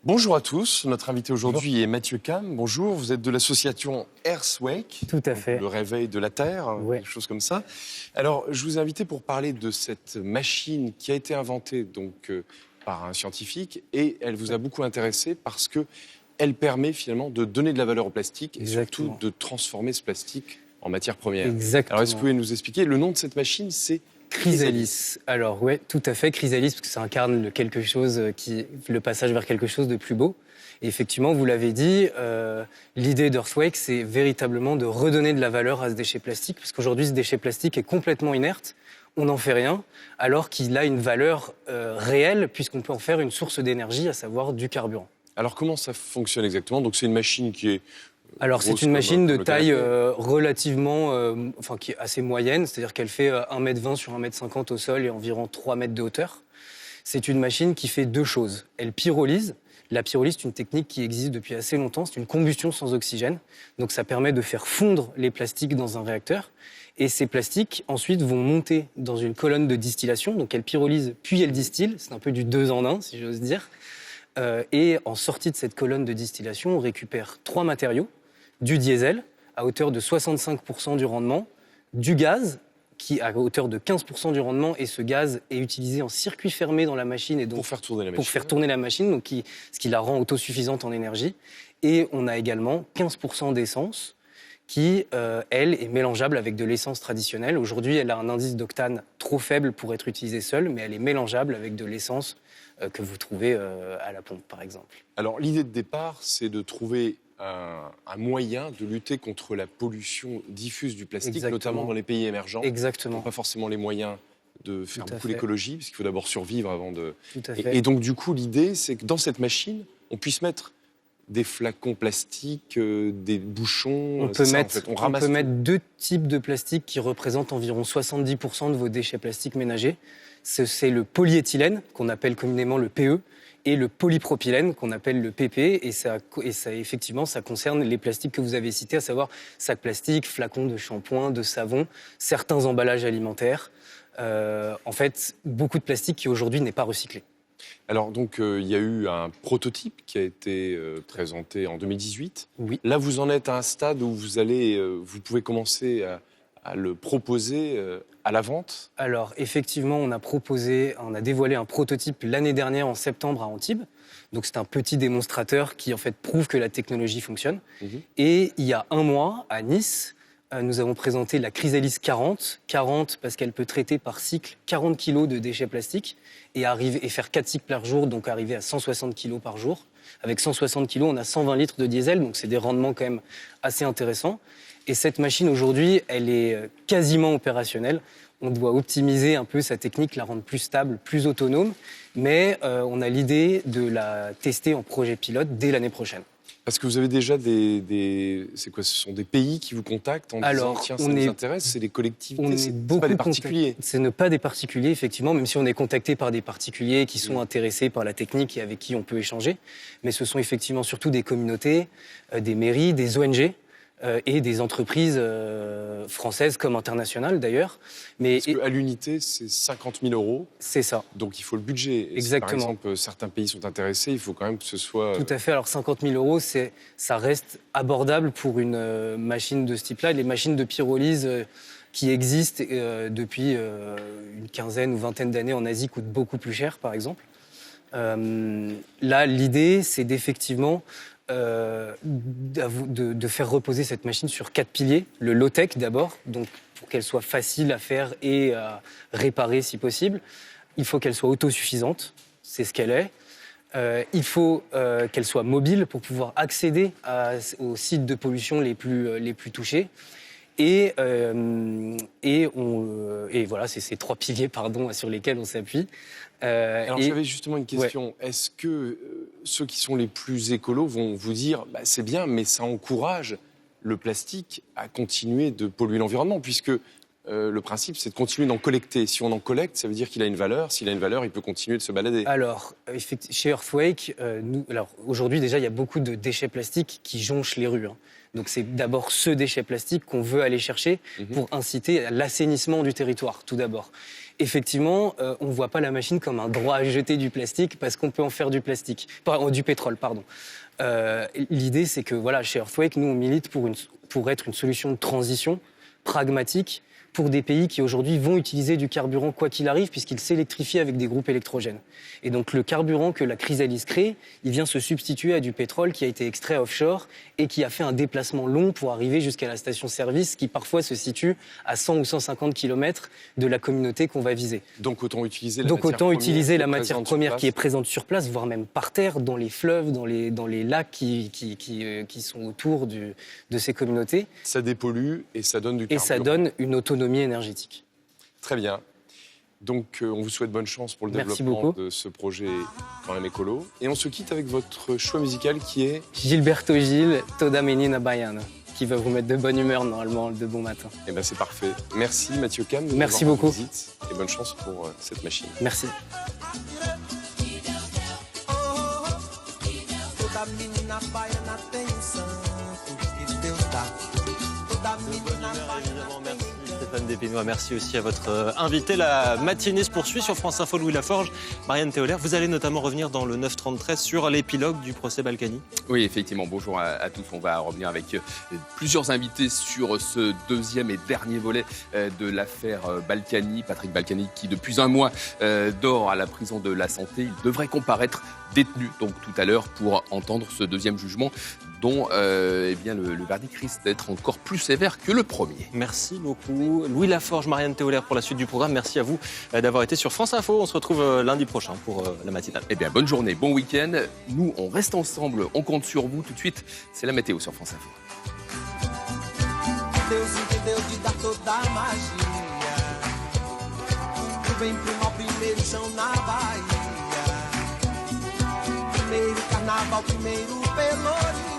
Bonjour à tous, notre invité aujourd'hui est Mathieu Cam. Bonjour, vous êtes de l'association Earthwake. Tout à fait. Le réveil de la Terre, Ouais. quelque chose comme ça. Alors, je vous ai invité pour parler de cette machine qui a été inventée par un scientifique et elle vous a beaucoup intéressé parce que elle permet finalement de donner de la valeur au plastique et surtout de transformer ce plastique en matière première. Exactement. Alors, est-ce que vous pouvez nous expliquer, le nom de cette machine, c'est Chrysalis. Alors ouais, tout à fait, Chrysalis, parce que ça incarne le passage vers quelque chose de plus beau. Et effectivement, vous l'avez dit, l'idée d'Earthwake, c'est véritablement de redonner de la valeur à ce déchet plastique, parce qu'aujourd'hui, ce déchet plastique est complètement inerte, on n'en fait rien, alors qu'il a une valeur réelle, puisqu'on peut en faire une source d'énergie, à savoir du carburant. Alors, comment ça fonctionne exactement? Donc, c'est une machine qui est... Alors c'est une machine de taille relativement, qui est assez moyenne, c'est-à-dire qu'elle fait 1,20 m sur 1,50 m au sol et environ 3 mètres de hauteur. C'est une machine qui fait deux choses. Elle pyrolyse. La pyrolyse, c'est une technique qui existe depuis assez longtemps. C'est une combustion sans oxygène. Donc ça permet de faire fondre les plastiques dans un réacteur. Et ces plastiques, ensuite, vont monter dans une colonne de distillation. Donc elle pyrolyse, puis elle distille. C'est un peu du 2 en 1, si j'ose dire. Et en sortie de cette colonne de distillation, on récupère 3 matériaux. Du diesel, à hauteur de 65% du rendement, du gaz, qui à hauteur de 15% du rendement, et ce gaz est utilisé en circuit fermé dans la machine. Et donc, pour faire tourner la machine. Donc ce qui la rend autosuffisante en énergie. Et on a également 15% d'essence, qui, elle, est mélangeable avec de l'essence traditionnelle. Aujourd'hui, elle a un indice d'octane trop faible pour être utilisée seule, mais elle est mélangeable avec de l'essence que vous trouvez à la pompe, par exemple. Alors, l'idée de départ, c'est de trouver un moyen de lutter contre la pollution diffuse du plastique, notamment dans les pays émergents. Exactement. Qui n'ont pas forcément les moyens de faire beaucoup d'écologie, parce qu'il faut d'abord survivre avant de... Tout à fait. Et donc, du coup, l'idée, c'est que dans cette machine, on puisse mettre des flacons plastiques, des bouchons... On peut mettre deux types de plastique qui représentent environ 70% de vos déchets plastiques ménagers. C'est le polyéthylène, qu'on appelle communément le PE, et le polypropylène, qu'on appelle le PP. Et ça, effectivement, ça concerne les plastiques que vous avez cités, à savoir sacs plastiques, flacons de shampoing, de savon, certains emballages alimentaires. En fait, beaucoup de plastique qui aujourd'hui n'est pas recyclé. Alors donc, il y a eu un prototype qui a été présenté en 2018. Oui. Là, vous en êtes à un stade où vous pouvez commencer à le proposer à la vente. Alors, effectivement, on a dévoilé un prototype l'année dernière, en septembre, à Antibes. Donc, c'est un petit démonstrateur qui, en fait, prouve que la technologie fonctionne. Et il y a un mois, à Nice, nous avons présenté la Chrysalis 40. 40 parce qu'elle peut traiter par cycle 40 kg de déchets plastiques et faire 4 cycles par jour, donc arriver à 160 kg par jour. Avec 160 kg, on a 120 litres de diesel, donc c'est des rendements quand même assez intéressants. Et cette machine, aujourd'hui, elle est quasiment opérationnelle. On doit optimiser un peu sa technique, la rendre plus stable, plus autonome. Mais on a l'idée de la tester en projet pilote dès l'année prochaine. Parce que vous avez déjà c'est quoi, ce sont des pays qui vous contactent en disant tiens, ça nous intéresse, c'est des collectivités, c'est pas des particuliers. Ce n'est pas des particuliers, effectivement, même si on est contacté par des particuliers qui sont intéressés par la technique et avec qui on peut échanger. Mais ce sont effectivement surtout des communautés, des mairies, des ONG. Et des entreprises françaises comme internationales d'ailleurs. Parce qu'à l'unité, c'est 50 000 €. C'est ça. Donc il faut le budget. Et exactement. Si, par exemple, certains pays sont intéressés, il faut quand même que ce soit... Tout à fait. Alors 50 000 €, ça reste abordable pour une machine de ce type-là. Les machines de pyrolyse qui existent depuis une quinzaine ou vingtaine d'années en Asie coûtent beaucoup plus cher, par exemple. Là, l'idée, c'est d'effectivement... de faire reposer cette machine sur 4 piliers. Le low-tech d'abord, donc pour qu'elle soit facile à faire et à réparer si possible. Il faut qu'elle soit autosuffisante, c'est ce qu'elle est. Il faut qu'elle soit mobile pour pouvoir accéder aux sites de pollution les plus touchés. Et voilà, c'est ces 3 piliers sur lesquels on s'appuie. Alors j'avais justement une question. Ouais. Est-ce que ceux qui sont les plus écolos vont vous dire c'est bien, mais ça encourage le plastique à continuer de polluer l'environnement, puisque le principe, c'est de continuer d'en collecter. Si on en collecte, ça veut dire qu'il a une valeur. S'il a une valeur, il peut continuer de se balader. Alors, chez Earthwake, aujourd'hui, déjà, il y a beaucoup de déchets plastiques qui jonchent les rues. Donc c'est d'abord ce déchet plastique qu'on veut aller chercher pour inciter à l'assainissement du territoire, tout d'abord. Effectivement, on ne voit pas la machine comme un droit à jeter du plastique parce qu'on peut en faire du pétrole. L'idée, c'est que chez Earthquake, nous, on milite pour être une solution de transition pragmatique pour des pays qui aujourd'hui vont utiliser du carburant quoi qu'il arrive puisqu'ils s'électrifient avec des groupes électrogènes. Et donc le carburant que la chrysalise crée, il vient se substituer à du pétrole qui a été extrait offshore et qui a fait un déplacement long pour arriver jusqu'à la station-service qui parfois se situe à 100 ou 150 km de la communauté qu'on va viser. Donc autant utiliser la matière première qui est présente sur place, voire même par terre, dans les fleuves, dans les lacs qui sont autour de ces communautés. Ça dépollue et ça donne du carburant. Et ça donne une autonomie énergétique. Très bien. Donc, on vous souhaite bonne chance pour le développement de ce projet quand même écolo. Et on se quitte avec votre choix musical qui est... Gilberto Gil, Toda Menina Baiana, qui va vous mettre de bonne humeur normalement, de bon matin. Eh bien, c'est parfait. Merci Mathieu Cam. Merci beaucoup. Et bonne chance pour cette machine. Merci. Stéphane Despinois, merci aussi à votre invité. La matinée se poursuit sur France Info Louis Laforge. Marianne Théolaire, vous allez notamment revenir dans le 9-30-13 sur l'épilogue du procès Balkany. Oui, effectivement. Bonjour à tous. On va revenir avec plusieurs invités sur ce deuxième et dernier volet de l'affaire Balkany. Patrick Balkany qui, depuis un mois, dort à la prison de la Santé. Il devrait comparaître détenu donc tout à l'heure pour entendre ce deuxième jugement dont le verdict risque d'être encore plus sévère que le premier. Merci beaucoup. Louis Laforge, Marianne Théolaire pour la suite du programme. Merci à vous d'avoir été sur France Info. On se retrouve lundi prochain pour la matinale. Eh bien, bonne journée, bon week-end. Nous, on reste ensemble, on compte sur vous. Tout de suite, c'est la météo sur France Info. Carnaval, primeiro Pelourinho.